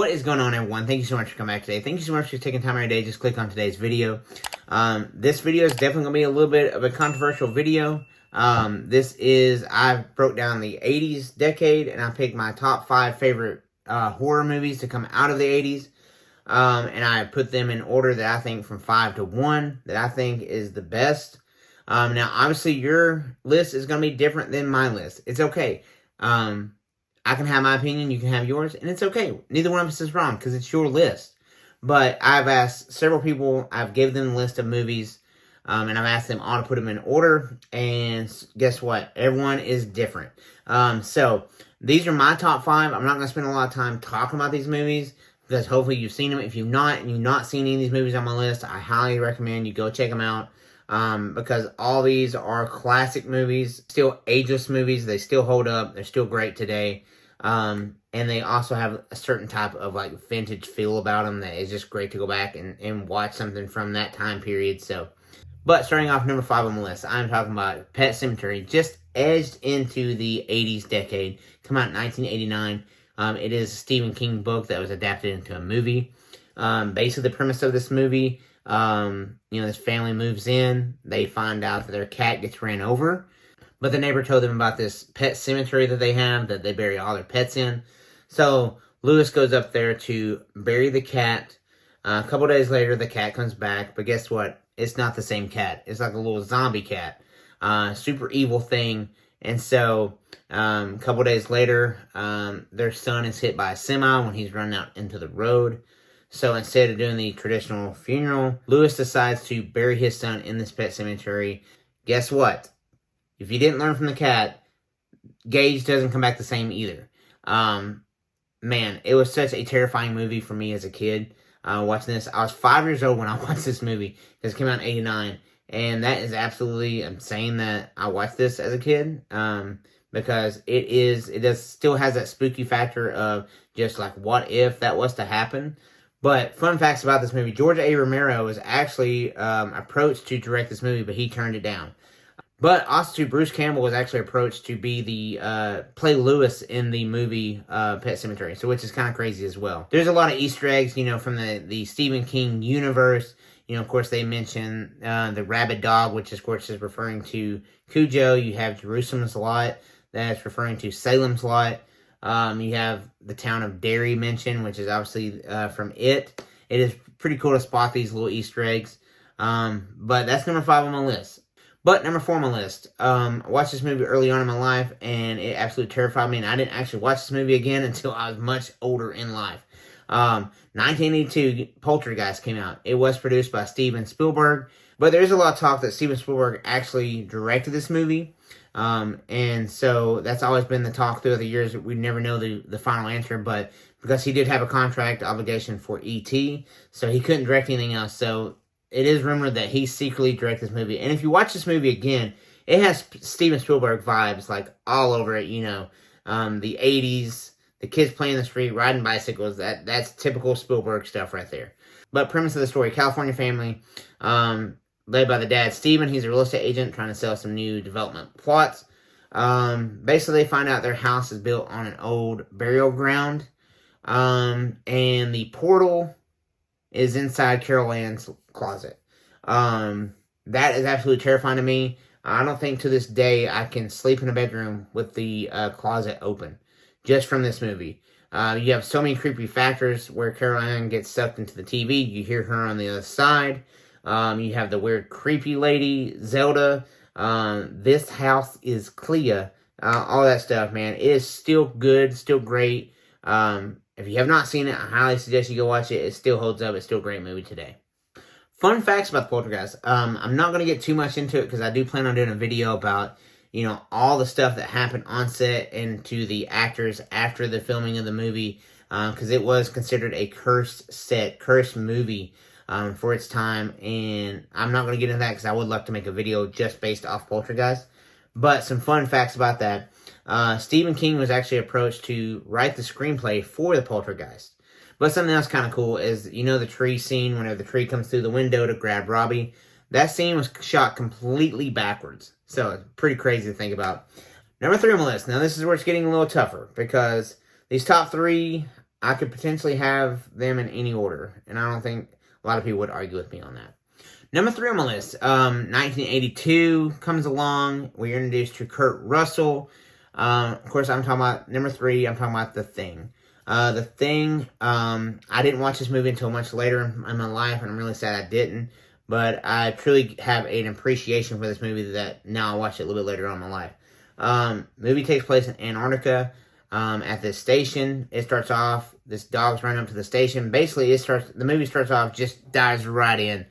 What is going on, everyone? Thank you so much for coming back today. Thank you so much for taking time out of your day. Just click on today's video. This video is definitely going to be a little bit of a controversial video. I broke down the 80s decade, and I picked my top 5 favorite horror movies to come out of the 80s. And I put them in order that I think from 5 to 1 that I think is the best. Now, obviously, your list is going to be different than my list. It's okay. I can have my opinion, you can have yours, and it's okay. Neither one of us is wrong, because it's your list. But I've asked several people, I've given them a list of movies, and I've asked them all to put them in order, and guess what? Everyone is different. So, these are my top 5. I'm not going to spend a lot of time talking about these movies, because hopefully you've seen them. If you've not, and you've not seen any of these movies on my list, I highly recommend you go check them out. Because all these are classic movies, still ageless movies. They still hold up. They're still great today. And they also have a certain type of like vintage feel about them that is just great to go back and watch something from that time period. So, but starting off number 5 on the list, I'm talking about Pet Sematary, just edged into the 80s decade. Come out in 1989. It is a Stephen King book that was adapted into a movie. Basically the premise of this movie, this family moves in, they find out that their cat gets ran over, but the neighbor told them about this pet cemetery that they have, that they bury all their pets in. So, Lewis goes up there to bury the cat. A couple days later, the cat comes back, but guess what? It's not the same cat. It's like a little zombie cat. Super evil thing. And so, a couple days later, their son is hit by a semi when he's running out into the road. So instead of doing the traditional funeral, Lewis decides to bury his son in this pet cemetery. Guess what? If you didn't learn from the cat, Gage doesn't come back the same either. Man, it was such a terrifying movie for me as a kid watching this. I was 5 years old when I watched this movie because it came out in 89. And that is absolutely, I'm saying that I watched this as a kid because it still has that spooky factor of just like, what if that was to happen? But fun facts about this movie, George A. Romero was actually approached to direct this movie, but he turned it down. But also too, Bruce Campbell was actually approached to be the play Lewis in the movie Pet Sematary, so which is kind of crazy as well. There's a lot of Easter eggs, from the Stephen King universe. Of course, they mention the rabid dog, which of course is referring to Cujo. You have Jerusalem's Lot, that's referring to Salem's Lot. You have the town of Derry mentioned, which is obviously from It. It is pretty cool to spot these little Easter eggs. But that's number 5 on my list. But number 4 on my list. I watched this movie early on in my life, and it absolutely terrified me. And I didn't actually watch this movie again until I was much older in life. 1982, Poltergeist came out. It was produced by Steven Spielberg. But there is a lot of talk that Steven Spielberg actually directed this movie. And so that's always been the talk through the years. We never know the final answer, but because he did have a contract obligation for E.T., so he couldn't direct anything else. So it is rumored that he secretly directed this movie. And if you watch this movie again, it has Steven Spielberg vibes like all over it, the 80s, the kids playing in the street, riding bicycles. That's typical Spielberg stuff right there. But premise of the story, California family, led by the dad, Steven. He's a real estate agent trying to sell some new development plots. Basically, they find out their house is built on an old burial ground. And the portal is inside Carol Ann's closet. That is absolutely terrifying to me. I don't think to this day I can sleep in a bedroom with the closet open. Just from this movie. You have so many creepy factors where Carol Ann gets sucked into the TV. You hear her on the other side. You have the weird creepy lady, Zelda. This house is Clea. All that stuff, man. It is still good, still great. If you have not seen it, I highly suggest you go watch it. It still holds up. It's still a great movie today. Fun facts about the Poltergeist. I'm not going to get too much into it because I do plan on doing a video about, all the stuff that happened on set and to the actors after the filming of the movie. Because it was considered a cursed movie. For its time, and I'm not going to get into that because I would like to make a video just based off Poltergeist. But some fun facts about that. Stephen King was actually approached to write the screenplay for the Poltergeist. But something else kind of cool is, the tree scene, whenever the tree comes through the window to grab Robbie, that scene was shot completely backwards. So it's pretty crazy to think about. Number 3 on my list. Now this is where it's getting a little tougher because these top 3 I could potentially have them in any order, and I don't think a lot of people would argue with me on that. Number 3 on my list, 1982 comes along. We're introduced to Kurt Russell. Of course, I'm talking about number 3. I'm talking about The Thing. The Thing. I didn't watch this movie until much later in my life, and I'm really sad I didn't. But I truly have an appreciation for this movie that now I watch it a little bit later on in my life. Movie takes place in Antarctica. At this station, it starts off. This dog's running up to the station. Basically, the movie starts off, just dives right in.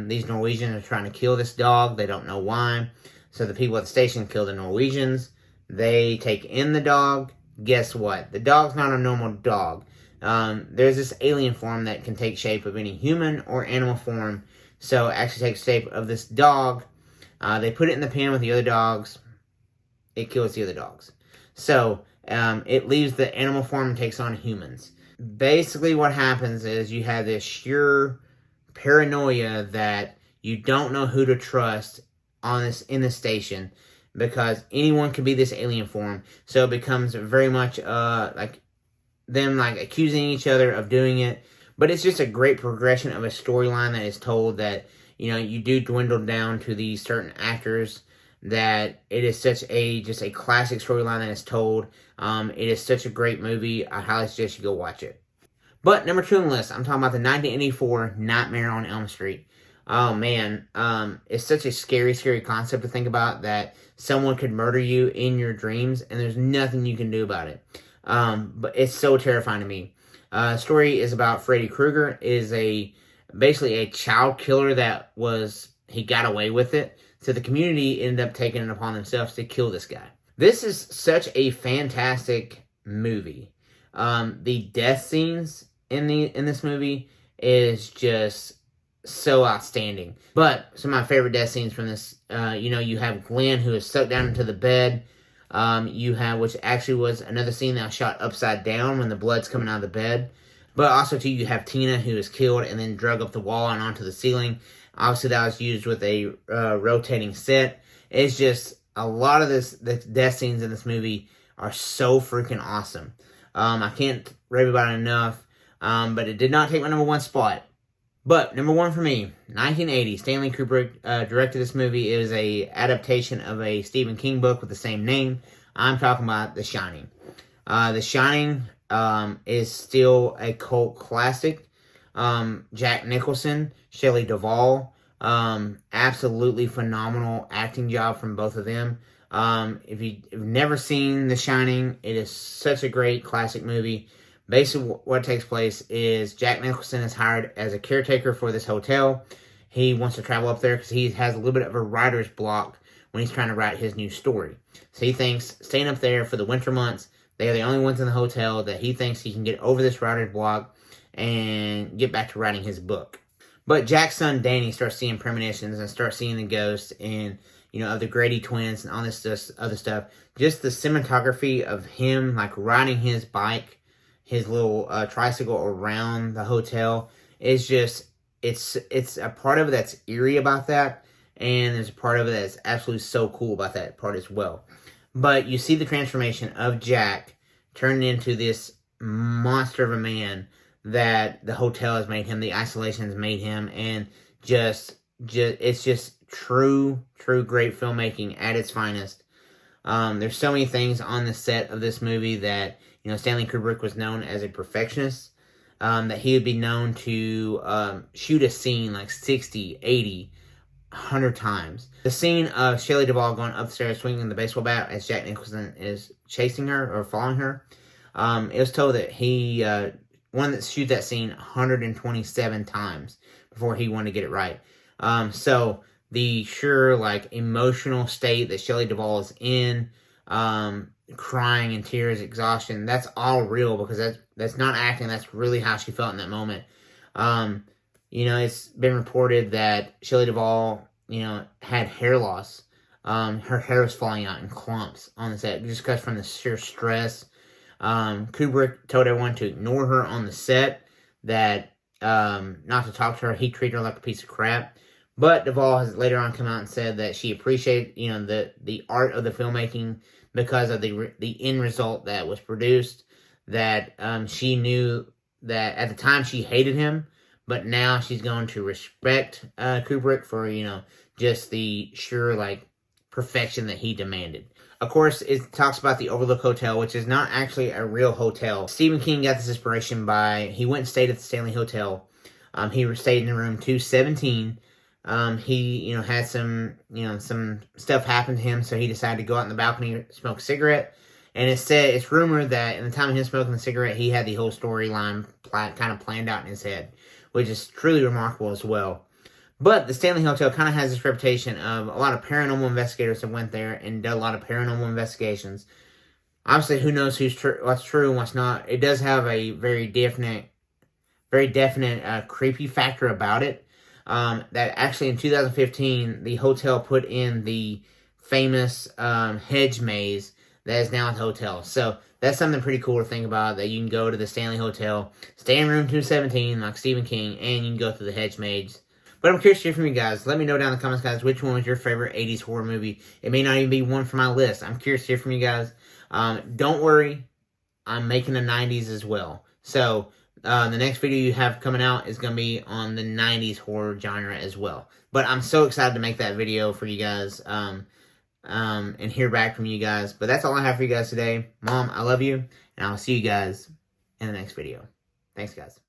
These Norwegians are trying to kill this dog. They don't know why. So the people at the station kill the Norwegians. They take in the dog. Guess what? The dog's not a normal dog. There's this alien form that can take shape of any human or animal form. So it actually takes shape of this dog. They put it in the pen with the other dogs. It kills the other dogs. So it leaves the animal form and takes on humans. Basically what happens is you have this sheer paranoia that you don't know who to trust in this station, because anyone could be this alien form. So it becomes very much like them accusing each other of doing it. But it's just a great progression of a storyline that is told, that you do dwindle down to these certain actors, that it is such just a classic storyline that is told. It is such a great movie. I highly suggest you go watch it. But number 2 on the list, I'm talking about the 1984 Nightmare on Elm Street. Oh man, it's such a scary, scary concept to think about, that someone could murder you in your dreams and there's nothing you can do about it. But it's so terrifying to me. Story is about Freddy Krueger. Is basically a child killer that he got away with it. So the community ended up taking it upon themselves to kill this guy. This is such a fantastic movie. The death scenes in this movie is just so outstanding. But some of my favorite death scenes from this, you have Glenn, who is sucked down into the bed. You have, which actually was another scene that was shot upside down when the blood's coming out of the bed. But also, too, you have Tina, who is killed and then drug up the wall and onto the ceiling. Obviously, that was used with a rotating set. It's just, a lot of the death scenes in this movie are so freaking awesome. I can't rave about it enough, but it did not take my number 1 spot. But number 1 for me, 1980, Stanley Kubrick directed this movie. It is a adaptation of a Stephen King book with the same name. I'm talking about The Shining. The Shining is still a cult classic. Jack Nicholson, Shelley Duvall, absolutely phenomenal acting job from both of them. If you've never seen The Shining, it is such a great classic movie. Basically, what takes place is Jack Nicholson is hired as a caretaker for this hotel. He wants to travel up there because he has a little bit of a writer's block when he's trying to write his new story. So he thinks staying up there for the winter months, they are the only ones in the hotel, that he thinks he can get over this writer's block and get back to writing his book. But Jack's son Danny starts seeing premonitions and starts seeing the ghosts and of the Grady twins and all this other stuff. Just the cinematography of him riding his bike, his little tricycle around the hotel is just, it's a part of it that's eerie about that, and there's a part of it that's absolutely so cool about that part as well. But you see the transformation of Jack turning into this monster of a man that the hotel has made him, the isolation has made him, and it's just true great filmmaking at its finest. There's so many things on the set of this movie that, Stanley Kubrick was known as a perfectionist, that he would be known to shoot a scene 60, 80, 100 times. The scene of Shelley Duvall going upstairs swinging the baseball bat as Jack Nicholson is chasing her or following her, it was told that he wanted to shoot that scene 127 times before he wanted to get it right. So the emotional state that Shelley Duvall is in, crying in tears, exhaustion, that's all real, because that's not acting. That's really how she felt in that moment. It's been reported that Shelley Duvall, had hair loss. Her hair was falling out in clumps on the set just because from the sheer stress. Kubrick told everyone to ignore her on the set, that not to talk to her. He treated her like a piece of crap. But Duvall has later on come out and said that she appreciated, the art of the filmmaking because of the end result that was produced. that she knew that at the time she hated him, but now she's going to respect Kubrick for, just the sure, like, perfection that he demanded. Of course, it talks about the Overlook Hotel, which is not actually a real hotel. Stephen King got this inspiration he went and stayed at the Stanley Hotel. He stayed in room 217. He, had some stuff happen to him, so he decided to go out on the balcony and smoke a cigarette. And it's rumored that in the time of him smoking the cigarette, he had the whole storyline kind of planned out in his head, which is truly remarkable as well. But the Stanley Hotel kind of has this reputation of a lot of paranormal investigators that went there and did a lot of paranormal investigations. Obviously, who knows what's true and what's not. It does have a very definite creepy factor about it. That actually in 2015, the hotel put in the famous hedge maze that is now at the hotel. So that's something pretty cool to think about, that you can go to the Stanley Hotel, stay in room 217 like Stephen King, and you can go through the hedge maze. But I'm curious to hear from you guys. Let me know down in the comments, guys, which one was your favorite 80s horror movie. It may not even be one for my list. I'm curious to hear from you guys. Don't worry, I'm making a 90s as well. So the next video you have coming out is going to be on the 90s horror genre as well. But I'm so excited to make that video for you guys and hear back from you guys. But that's all I have for you guys today. Mom, I love you, and I'll see you guys in the next video. Thanks, guys.